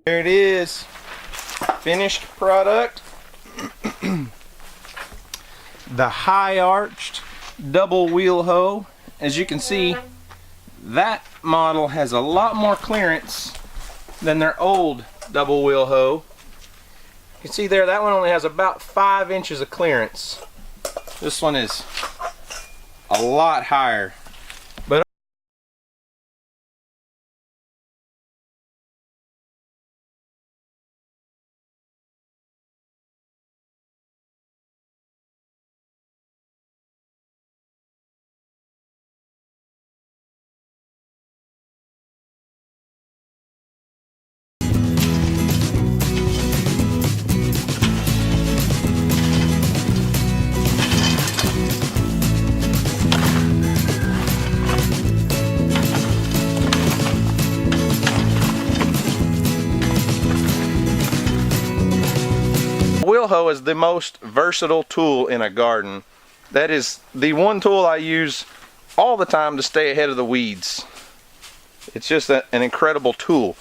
There it is, finished product. The high arched double wheel hoe. As you can see, that model has a lot more clearance than their old double wheel hoe. You can see there, that one only has about 5 inches of clearance. This one is a lot higher. But wheel hoe is the most versatile tool in a garden. That is the one tool I use all the time to stay ahead of the weeds. It's just an incredible tool.